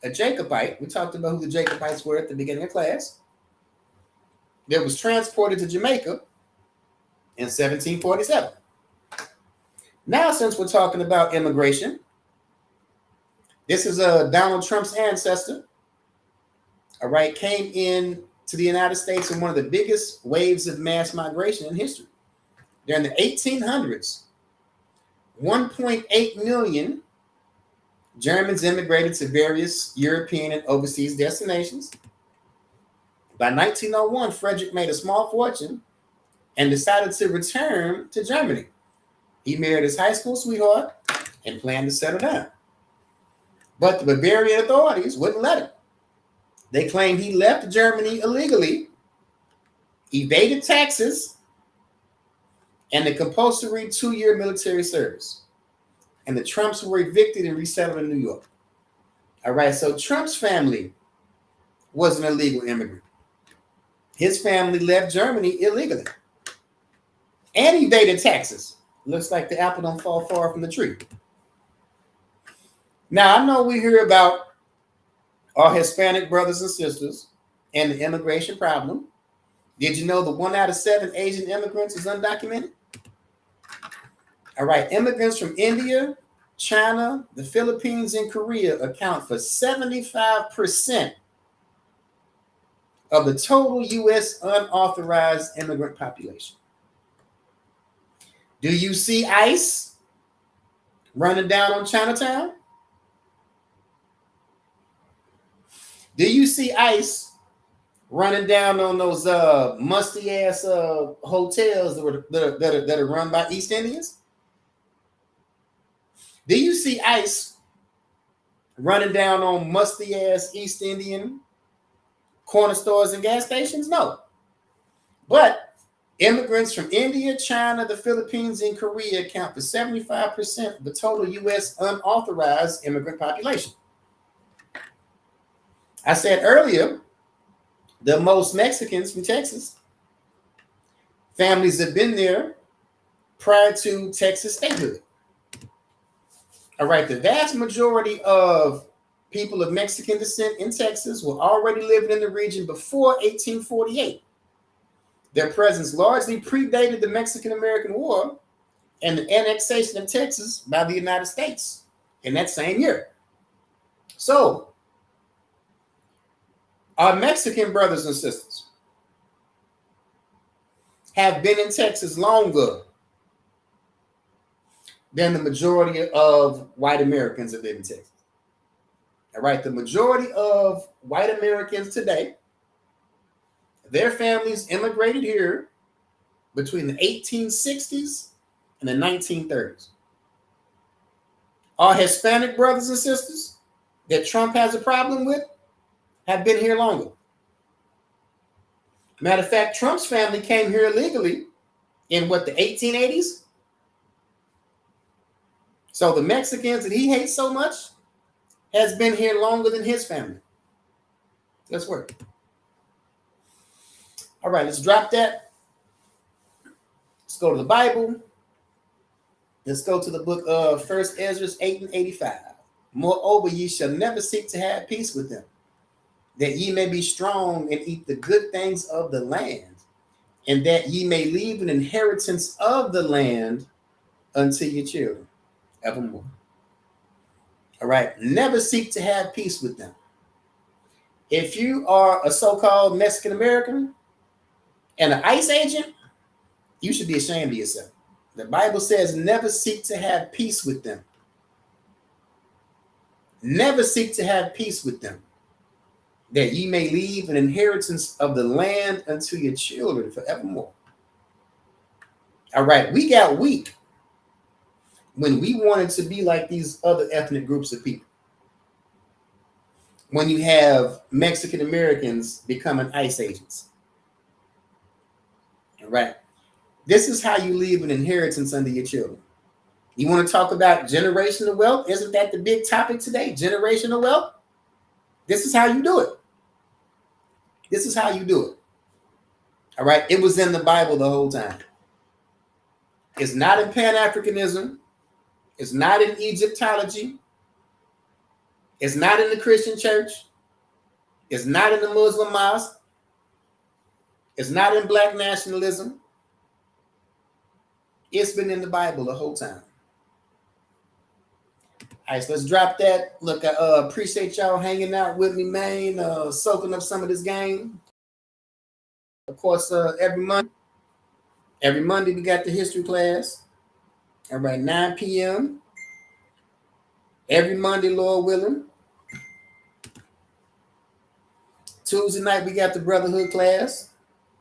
a Jacobite. We talked about who the Jacobites were at the beginning of class. That was transported to Jamaica in 1747. Now, since we're talking about immigration, this is Donald Trump's ancestor. All right, came in to the United States in one of the biggest waves of mass migration in history. During the 1800s, 1.8 million Germans immigrated to various European and overseas destinations. By 1901, Frederick made a small fortune and decided to return to Germany. He married his high school sweetheart and planned to settle down. But the Bavarian authorities wouldn't let him. They claimed he left Germany illegally, evaded taxes, and the compulsory 2-year military service. And the Trumps were evicted and resettled in New York. All right, so Trump's family was an illegal immigrant. His family left Germany illegally and evaded taxes. Looks like the apple don't fall far from the tree. Now, I know we hear about our Hispanic brothers and sisters and the immigration problem. Did you know that 1 out of 7 Asian immigrants is undocumented? All right, immigrants from India, China, the Philippines, and Korea account for 75% of the total U.S. unauthorized immigrant population. Do you see ICE running down on Chinatown? Do you see ICE running down on those musty ass hotels that are run by East Indians? Do you see ICE running down on musty ass East Indian corner stores and gas stations? No. But immigrants from India, China, the Philippines, and Korea account for 75% of the total U.S. unauthorized immigrant population. I said earlier, the most Mexicans from Texas, families have been there prior to Texas statehood. All right, the vast majority of people of Mexican descent in Texas were already living in the region before 1848. Their presence largely predated the Mexican-American War and the annexation of Texas by the United States in that same year. So, our Mexican brothers and sisters have been in Texas longer than the majority of white Americans that live in Texas. All right, the majority of white Americans today Their families immigrated here between the 1860s and the 1930s. Our Hispanic brothers and sisters that Trump has a problem with have been here longer. Matter of fact, Trump's family came here illegally in what, the 1880s? So the Mexicans that he hates so much has been here longer than his family. Let's work. All right, let's drop that. Let's go to the Bible. Let's go to the book of 1 Ezra 8 and 85. Moreover, ye shall never seek to have peace with them, that ye may be strong and eat the good things of the land, and that ye may leave an inheritance of the land unto your children evermore. All right, never seek to have peace with them. If you are a so-called Mexican American and an ICE agent, you should be ashamed of yourself. The Bible says never seek to have peace with them. Never seek to have peace with them, that ye may leave an inheritance of the land unto your children forevermore. All right, we got weak when we wanted to be like these other ethnic groups of people. When you have Mexican Americans becoming ICE agents. All right, this is how you leave an inheritance under your children. You want to talk about generational wealth? Isn't that the big topic today? Generational wealth? This is how you do it. This is how you do it. All right. It was in the Bible the whole time. It's not in Pan-Africanism. It's not in Egyptology. It's not in the Christian church. It's not in the Muslim mosque. It's not in black nationalism. It's been in the Bible the whole time. All right, so let's drop that. Look, I appreciate y'all hanging out with me, man. Soaking up some of this game. Of course, every Monday we got the history class. All right, 9 p.m. Every Monday, Lord willing. Tuesday night we got the brotherhood class.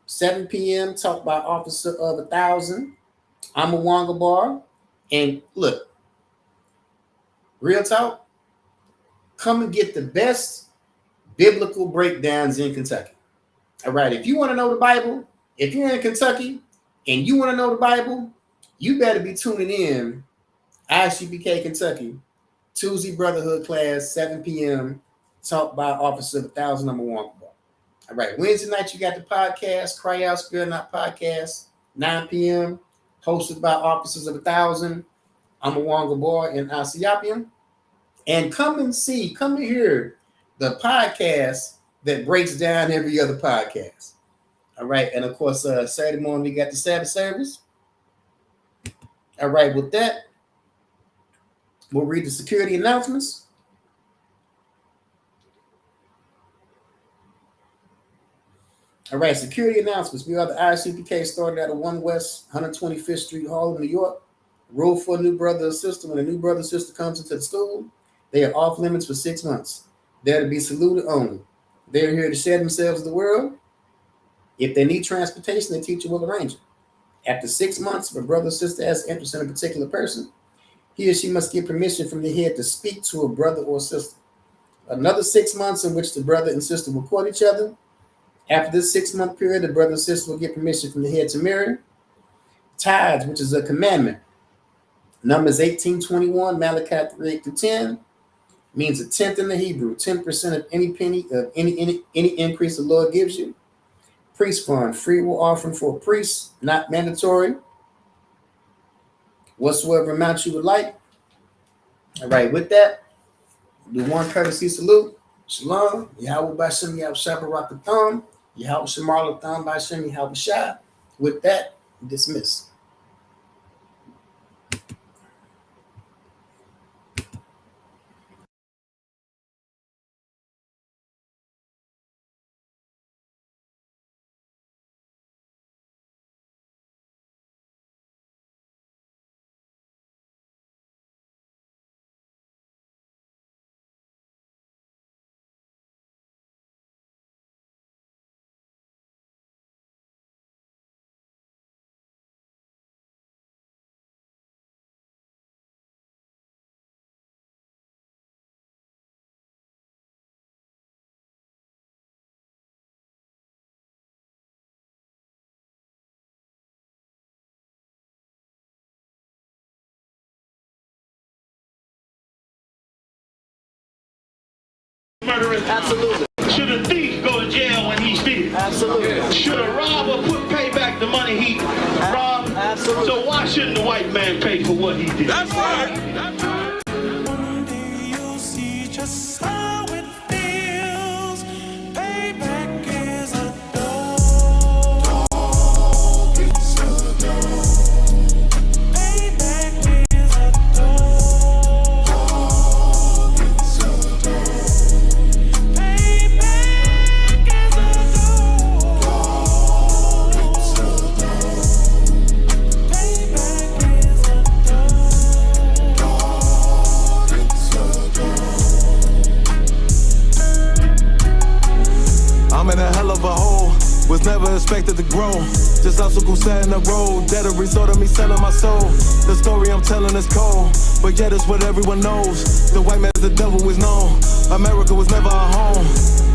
7 p.m. Talk by Officer of 1,000. I'm a Wonga Bar. And look, real talk, come and get the best biblical breakdowns in Kentucky. All right, if you want to know the Bible, if you're in Kentucky and you want to know the Bible, you better be tuning in ISUPK Kentucky, Tuesday Brotherhood class, 7 p.m. Talk by Officer of 1,000, number one. All right, Wednesday night you got the podcast, Cry Out, Spare Not Podcast, 9 p.m. Hosted by Officers of 1,000. I'm a Wonga Boy in Asiopia. And come and hear the podcast that breaks down every other podcast. All right, and of course, Saturday morning we got the Sabbath service. All right, with that, we'll read the security announcements. All right, security announcements. We are the ISUPK, started at 1 West 125th Street, Harlem, New York. Rule for a new brother or sister. When a new brother or sister comes into the school, they are off limits for 6 months. They're to be saluted only. They're here to share themselves with the world. If they need transportation, the teacher will arrange it. After 6 months, if a brother or sister has interest in a particular person, he or she must get permission from the head to speak to a brother or sister. Another 6 months in which the brother and sister will court each other. After this 6-month period, the brother and sister will get permission from the head to marry. Tithes, which is a commandment. Numbers 18:21, Malachi 3:8-10, means a tenth in the Hebrew, 10% of any penny of any increase the Lord gives you. Priest fund, free will offering for a priest, not mandatory. Whatsoever amount you would like. All right, with that, do one courtesy salute. Shalom. Yahweh Bashem, Yahweh Shabbat Thumb. Yahweh Shemar Thumb Bashem, Yahweh Shah. With that, dismiss. Murderers. Absolutely. Should a thief go to jail when he steals? Absolutely. Should a robber pay back the money he robbed? Absolutely. So why shouldn't the white man pay for what he did? That's right. One day you'll see just how it feels. Payback is a dog. It's a dog. Payback is a dog. It's a dog. Payback is a dog. It's a dog. Payback is a I'm in a hell of a hole, was never expected to grow. Just obstacle set in the road, that a result of me selling my soul. The story I'm telling is cold, but yet it's what everyone knows. The white man's the devil is known. America was never our home.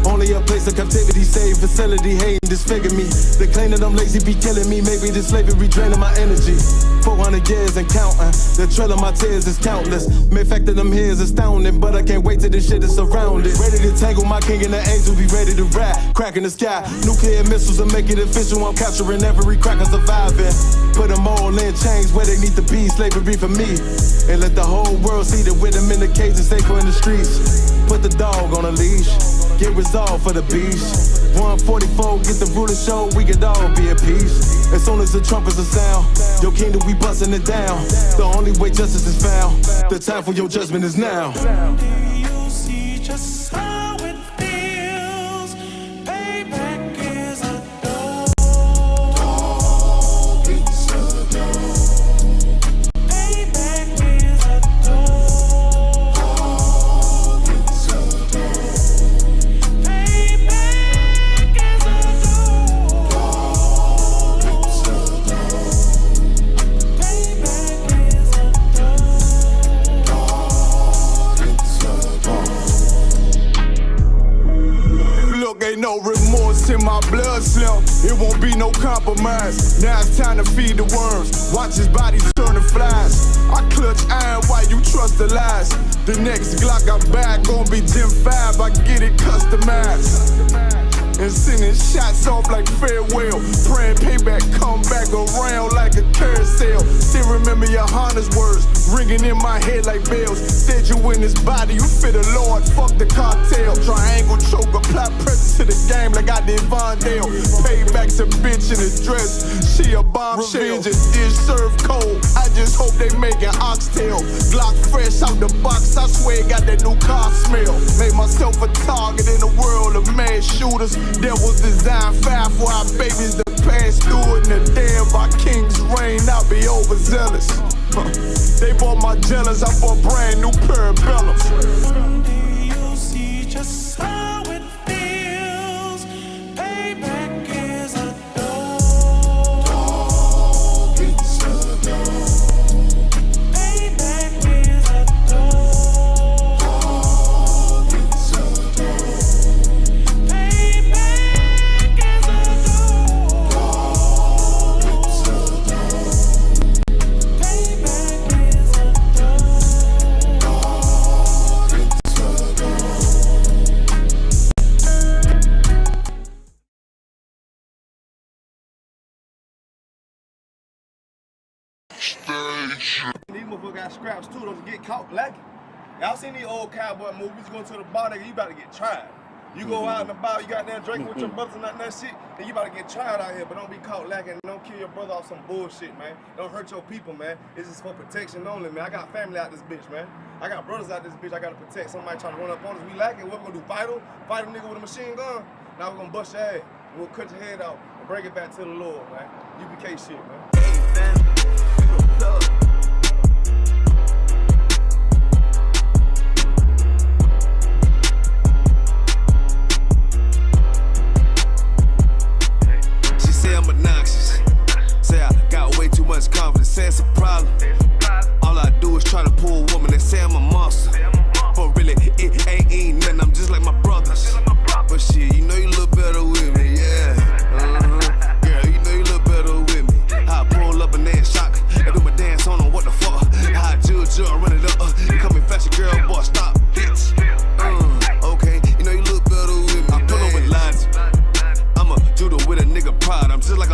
Only a place of captivity, save facility, hating, disfigure me. They claim that I'm lazy, be killing me. Maybe this slavery draining my energy. 400 years and counting. The trail of my tears is countless. Main fact that I'm here is astounding, but I can't wait till this shit is surrounded. Ready to tangle my king and the angel, be ready to rap. Crack in the sky, nuclear missiles and make it official. I'm capturing every cracker surviving. Put them all in chains where they need to be. Slavery for me. And let the whole world see that with them in the cage and safer in the streets. Put the dog on a leash. Get resolved for the beast. 144, get the ruler show, we could all be at peace. As soon as the trumpets are sound, your kingdom we busting it down. The only way justice is found, the time for your judgment is now. One day you'll see just how it feels. Payback is a dog. It's a dog. Payback is a dog. It's a dog. Payback is a dog. It's a dog. Payback is a Look, ain't no remorse in my blood slim. It won't be no compromise. Now it's time to feed the worms. Watch his body turn to flies. I clutch iron while you trust the lies. The next Glock I'm back gon' be Gen 5. I get it customized. And sending shots off like farewell. Praying payback come back around like a carousel. Still remember your Honda's words ringing in my head like bells. Said you in this body, you fit the Lord, fuck the cartel. Triangle choke, apply pressure to the game like I did Vondale. Payback's a bitch in a dress, she a bombshell. Revenge is dish served cold, I just hope they making oxtail. Glock fresh out the box, I swear it got that new car smell. Made myself a target in a world of mad shooters. That was designed fire for our babies to pass through. In the day of our king's reign, I'll be overzealous. They bought my jealous, I bought brand new parabellums. One day you'll see just how it feels. Payback is a dog. It's a dog. Payback is a dog. It's a dog. Payback is a dog. It's a dog. Payback is a These motherfuckers got scraps too, don't get caught lacking. Y'all seen these old cowboy movies, going to the bar, nigga, you about to get tried. You go out and about, you got there drinking with your brothers and that shit, then you about to get tried out here, but don't be caught lacking. Don't kill your brother off some bullshit, man. Don't hurt your people, man. This is for protection only, man. I got family out this bitch, man. I got brothers out this bitch I gotta protect. Somebody trying to run up on us, we lacking. What we gonna do, fight him? Fight a nigga with a machine gun? Now we're gonna bust your ass. We'll cut your head off and bring it back to the Lord, man. UPK shit, man. Hey, man. She say I'm obnoxious. Say I got way too much confidence. Say it's a problem. All I do is try to pull a woman. They say I'm a monster. But really, it ain't nothing. I'm just like my brothers. But shit, you know you look better with me, yeah. Girl, you know you look better with me. I pull up and then shock. I do my dance on them. What the fuck?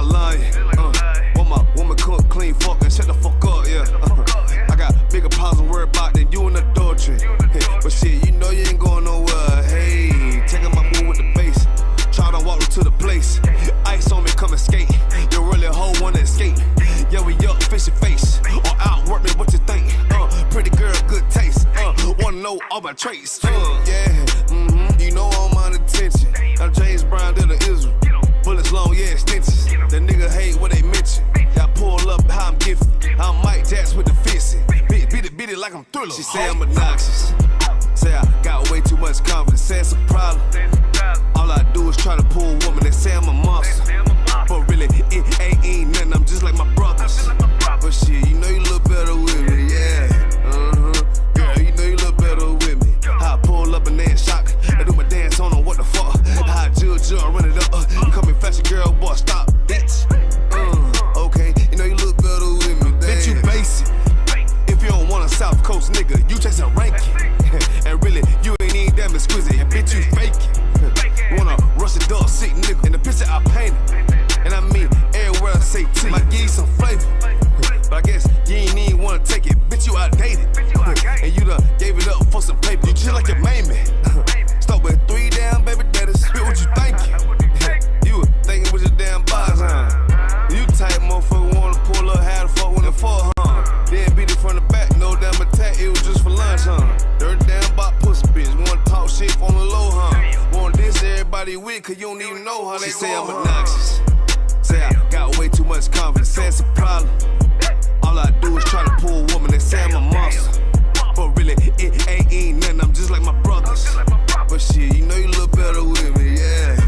lasagna. Want my woman cook, clean, fuck, and shut the fuck up, yeah. I got bigger problems to worry about than you in the adultery. But shit, you know you ain't going nowhere. Hey, taking my move with the bass. Try to walk to the place. Ice on me, come and skate. You really a hoe wanna escape. Yeah, we up, fishy face. Or outwork me, what you think? Pretty girl, good taste. Wanna know all my traits. You know I'm on attention. I'm James Brown, to the Israel. Bullets long, yeah, extensions. The nigga hate what they mention. I pull up how I'm gifted. I'm Mike Jackson with the fixin'. Beat it like I'm Thriller. She say I'm obnoxious. Say I got way too much confidence. Say it's a problem. All I do is try to pull a woman. They say I'm a monster. But really, it ain't nothing. I'm just like my brothers. But shit, you know you look better with me, yeah. Yeah, you know you look better with me. How I pull up and then shock. I do my dance on them, what the fuck? How I judge, I run it up. You call me fashion girl, boy, stop, bitch. Okay, you know you look better with me, damn. Bitch, you basic. If you don't want a South Coast nigga, you chasing ranking. And really, you ain't even damn exquisite. And bitch, you faking. Wanna rush a dog sick nigga. And the picture I painted. And I mean, everywhere I say T, might give you some flavor. But I guess you ain't even wanna take it. Bitch, you outdated. And you done gave it up for some paper. You just like your main man. Start with 3 damn baby daddies. Spit what you thinking. You were thinking with your damn bodies, huh? You type motherfucker wanna pull up, how the fuck when the fall, huh? Then beat it from the back, no damn attack, it was just for lunch, huh? Dirt damn bot pussy bitch, wanna talk shit on the low, huh? Wanna diss everybody with, cause you don't even know how they say I'm obnoxious. Say I got way too much confidence, say it's a problem. All I do is try to pull a woman, they say I'm a monster. But really, it ain't nothing, I'm just like my brothers. But shit, you know you look better with me, yeah.